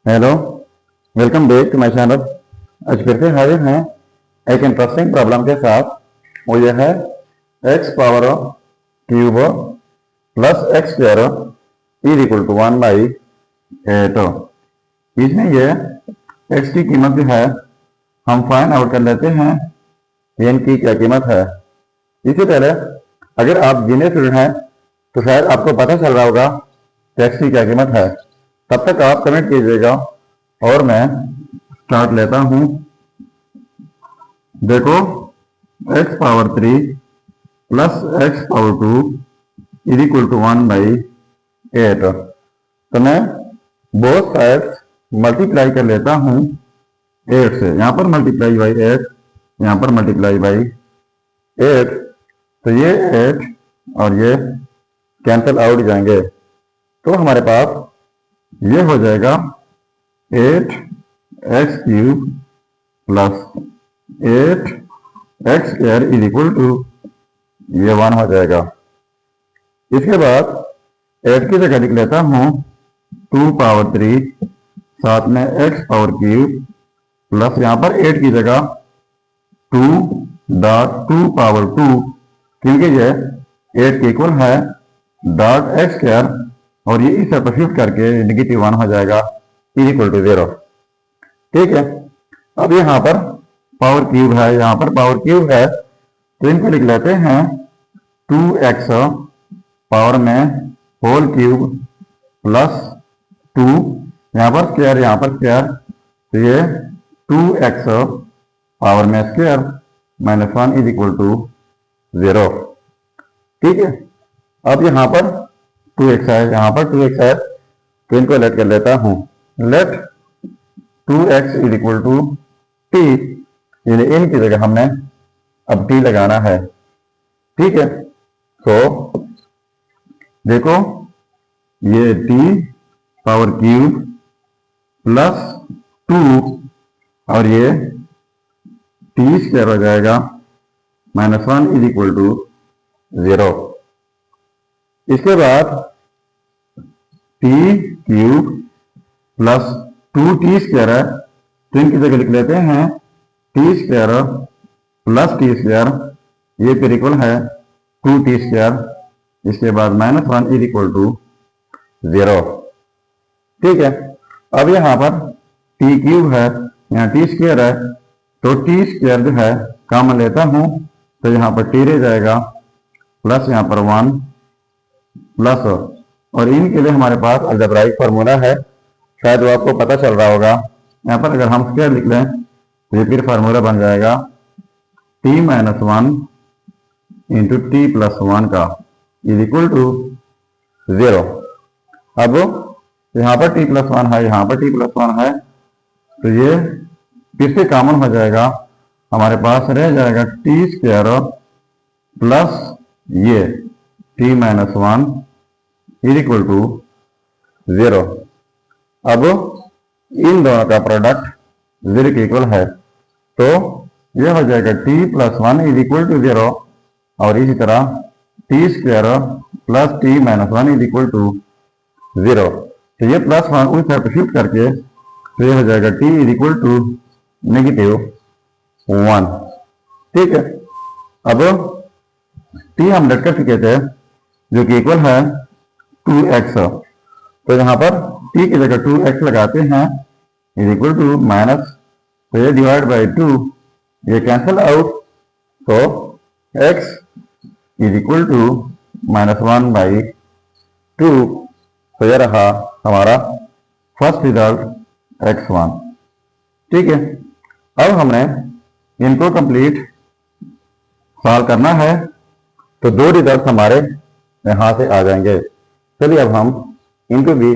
Hello, welcome back to my channel. आज फिर से हाजिर हैं एक इंटरेस्टिंग प्रॉब्लम के साथ। वो ये है x power cube plus x square is equal to 1/8। इसमें ये एक्स की कीमत जो है हम फाइंड आउट कर लेते हैं एन की क्या कीमत है। इससे पहले अगर आप जीनियर स्टूडेंट हैं तो शायद आपको पता चल रहा होगा कि एक्स की क्या कीमत है। तब तक आप कमेंट कीजिएगा और मैं स्टार्ट लेता हूं। देखो, x power 3 plus x power 2 is equal to 1/8। तो मैं बोथ साइड्स मल्टीप्लाई कर लेता हूं 8 से। यहां पर मल्टीप्लाई बाई 8, यहां पर मल्टीप्लाई बाई 8। तो ये 8 और ये कैंसिल आउट जाएंगे, तो हमारे पास ये हो जाएगा 8x cube plus 8x square is equal to ये 1 हो जाएगा। इसके बाद 8 की जगह लिख लेता हूं 2 पावर 3 साथ में x पावर क्यूब प्लस यहां पर 8 की जगह 2 पावर 2, क्योंकि ये 8 के इक्वल है डॉट एक्स स्क्वायर और ये इस तरफ शिफ्ट करके नेगेटिव 1 हो जाएगा इज इक्वल टू 0। ठीक है, अब यहाँ पर पावर क्यूब है, यहाँ पर पावर क्यूब है, तो इनको लिख लेते हैं 2x पावर में होल क्यूब प्लस 2, यहाँ पर स्क्वायर, यहाँ पर स्क्वायर, तो ये 2x पावर में square minus 1 is equal to 0। ठीक है, अब यहाँ पर 2x है, यहाँ पर 2x है, तो इनको लेट कर लेता हूँ। Let 2x is equal to t, यानी इन की जगह हमने अब t लगाना है। ठीक है, तो देखो ये t पावर क्यूब प्लस 2 और ये t स्क्वायर हो जाएगा माइनस 1 इज इक्वल टू 0। इसके बाद t cube plus 2t square है, तो इनकी जगह लिख लेते हैं t square plus t square, ये फिर इक्वल है 2t स्क्वायर, इसके बाद माइनस 1 इज इक्वल टू 0। ठीक है, अब यहाँ पर t क्यूब है, यहाँ t स्क्वायर है, तो t स्क्वायर जो है कॉमन लेता हूँ, तो यहाँ पर t रह जाएगा प्लस यहाँ पर 1 प्लस, और इनके लिए हमारे पास अलजेब्राइक फार्मूला है, शायद वो आपको पता चल रहा होगा। यहाँ पर अगर हम स्क्वायर लिख लें तो ये फिर फार्मूला बन जाएगा t minus 1 into T plus 1 का इज इक्वल टू 0। अब यहाँ पर t प्लस 1 है, यहाँ पर t प्लस 1 है, तो ये फिर से कॉमन हो जाएगा, हमारे पास रह जाएगा t स्क्वायर प्लस ये t minus 1 is equal to 0। अब इन दोनों का प्रोडक्ट 0 के इक्वल है, तो यह हो जाएगा t plus 1 is equal to 0, और इसी तरह t square plus t minus 1 is equal to 0। तो ये प्लस 1 उस तरफ शिफ्ट करके तो यह हो जाएगा t is equal to negative 1। ठीक है, अब t हम लेट कर चुके थे जो कि इक्वल है 2x, तो यहाँ पर t की जगह 2x लगाते हैं इज इक्वल टू माइनस, तो ये डिवाइड बाई 2, ये कैंसिल आउट, तो x is equal to minus 1/2, तो ये रहा हमारा फर्स्ट रिजल्ट x1। ठीक है, अब हमने इनको कंप्लीट सॉल्व करना है, तो दो रिजल्ट हमारे यहाँ से आ जाएंगे। चलिए अब हम इनको भी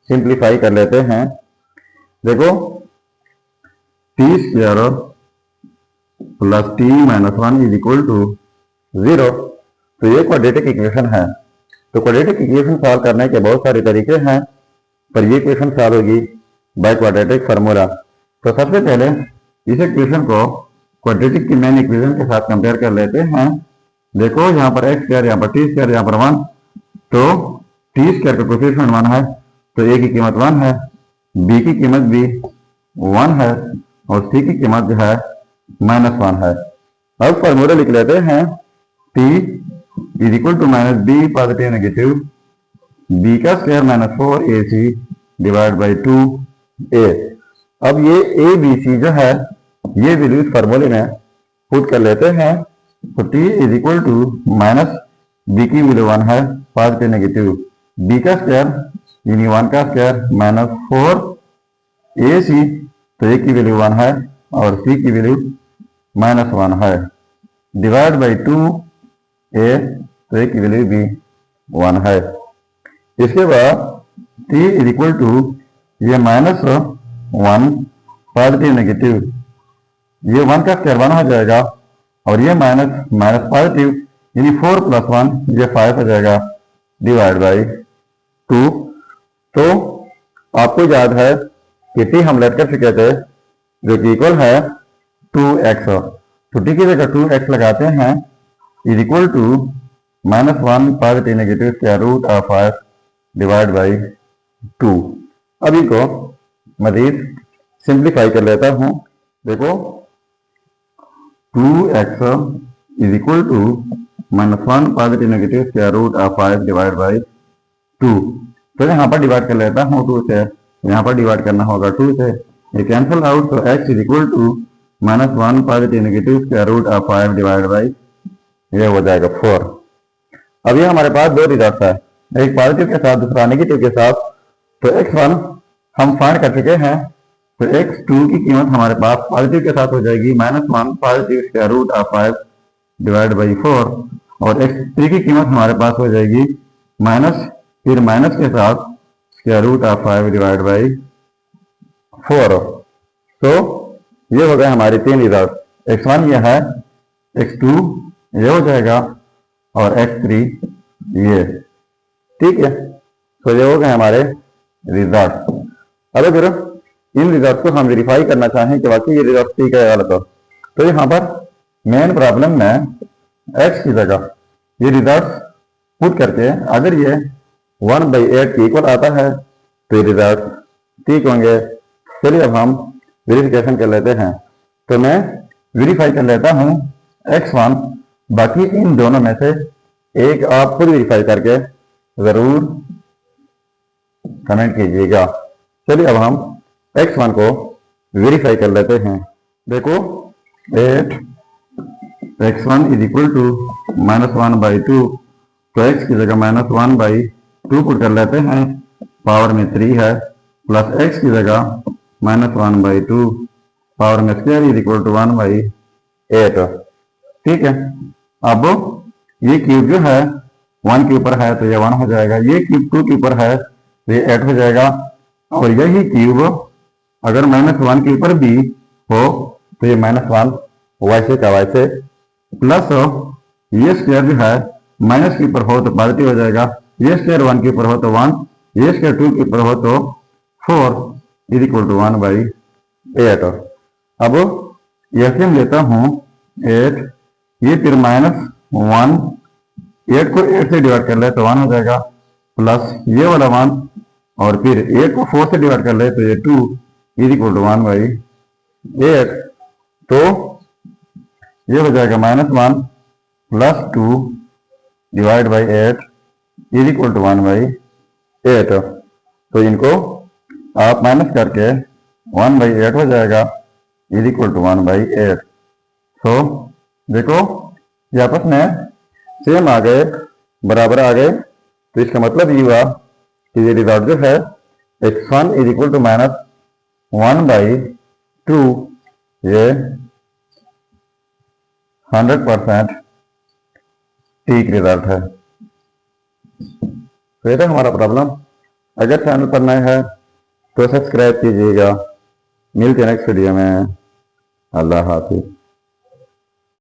सिंप्लीफाई कर लेते हैं। देखो t square plus t minus 1 is equal to 0, तो ये क्वाड्रेटिक इक्वेशन है। तो क्वाड्रेटिक इक्वेशन सॉल्व करने के बहुत सारे तरीके हैं, पर ये इक्वेशन सॉल्व होगी बाय क्वाड्रेटिक फार्मूला। तो सबसे पहले इस इक्वेशन को क्वाड्रेटिक की मेन इक्वेशन के साथ कंपेयर कर लेते हैं। देखो यहाँ पर एक्स स्क्वायर, यहाँ पर टी स्क्वायर, यहाँ पर 1, तो टी स्क्वायर का कोएफिशिएंट 1 है, तो ए की कीमत 1 है, बी की कीमत भी 1 है और सी की कीमत जो है -1 है। अब फॉर्मूला लिख लेते हैं, P is equal to minus b positive negative B का square -4ac divide by 2a। अब ये ए बी सी जो है ये वैल्यू इस फार्मूले में पुट कर लेते हैं। तो T is equal to minus B की वैल्यू 1 है पॉजिटिव नेगेटिव बी का स्क्वायर यानी 1 का स्क्वायर -4ac तो ए की वैल्यू 1 है और सी की वैल्यू -1 है डिवाइड बाई 2a तो ए की वैल्यू भी 1 है। इसके बाद T इज इक्वल टू ये -1 पॉजिटिव नेगेटिव ये 1 का स्क्वायर 1 हो जाएगा और ये माइनस पॉजिटिव यानी 4 + 1 ये 5 हो जाएगा डिवाइड बाई 2। तो आपको याद है कि T हम लेट कर चुके थे जो कि इक्वल है 2x। तो T की जगह 2x लगाते हैं is equal to -1 positive negative square root of 5 divide by 2। अब इनको मजीद सिंप्लीफाई कर लेता हूं। देखो 2x is equal to -1 positive negative square root of 5 divide by 2। तो यहाँ पर डिवाइड कर लेता हूँ 2 से, यहाँ पर डिवाइड करना होगा 2 से, ये कैंसिल आउट। तो x is equal to -1 positive negative square root of 5 divide by ये हो जाएगा 4। अब ये हमारे पास दो रिजल्ट है, एक पॉजिटिव के साथ दूसरा नेगेटिव के साथ। तो x1 हम फाइंड कर चुके हैं तो x2 की कीमत हमारे पास पॉजिटिव के साथ हो जाएगी -1 positive square root of 5 divide by 4 और x3 की कीमत हमारे पास हो जाएगी फिर माइनस के साथ square root of 5 divide by 4। तो ये हो गए हमारे 3 रिजल्ट, x1 ये है, x2 ये हो जाएगा और x3 ये। ठीक है, तो ये हो गए हमारे रिजल्ट। अब अगर इन रिजल्ट को हम वेरीफाई करना चाहें कि वाकई ये रिजल्ट ठीक है गलत हो, तो यहाँ पर मेन प्रॉब्लम में x की जगह ये रिजल्ट पुट करके अगर ये 1/8 के इक्वल आता है तो ये रिजल्ट ठीक होंगे। चलिए अब हम वेरिफिकेशन कर लेते हैं। तो मैं वेरीफाई कर लेता हूँ x1, बाकी इन दोनों में से एक आप खुद वेरीफाई करके जरूर कमेंट कीजिएगा। चलिए अब हम x1 को वेरीफाई कर लेते हैं। देखो 8x1 इज इक्वल टू -1/2। तो x की जगह -1/2 पुट कर लेते हैं, पावर में 3 है, प्लस x की जगह -1/2 पावर में स्क्वायर इज इक्वल टू 1/8। ठीक है, अब ये क्यूब जो है 1 के ऊपर है तो ये 1 हो जाएगा, ये क्यूब 2 के ऊपर है तो ये 8 हो जाएगा और यही क्यूब अगर -1 के ऊपर भी हो तो ये -1 वैसे का वैसे, प्लस ये स्क्वायर जो है माइनस के ऊपर हो तो पॉजिटिव हो जाएगा, ये स्क्वायर 1 के ऊपर हो तो 1, ये स्क्वायर 2 के ऊपर हो तो 4 इज इक्वल टू 1/8। अब ऐसे हम लेता हूँ 8, ये फिर -1, 8 को 8 से डिवाइड कर ले तो 1 हो जाएगा, प्लस ये वाला 1 और फिर 8 को 4 से डिवाइड कर ले तो ये 2 इज इक्वल टू 1/8। तो ये हो जाएगा -1 plus 2 divide by 8 is equal to 1/8। तो इनको आप माइनस करके 1/8 हो जाएगा इज इक्वल टू 1/8। तो देखो ये आपस में सेम आ गए, बराबर आ गए। तो इसका मतलब ये हुआ कि ये रिजल्ट जो है x1 इज इक्वल टू -1/2 ये 100% ठीक रिजल्ट है। तो ये था हमारा प्रॉब्लम। अगर चैनल पर नए हैं तो सब्सक्राइब कीजिएगा। मिलते हैं नेक्स्ट वीडियो में। अल्लाह हाफिज।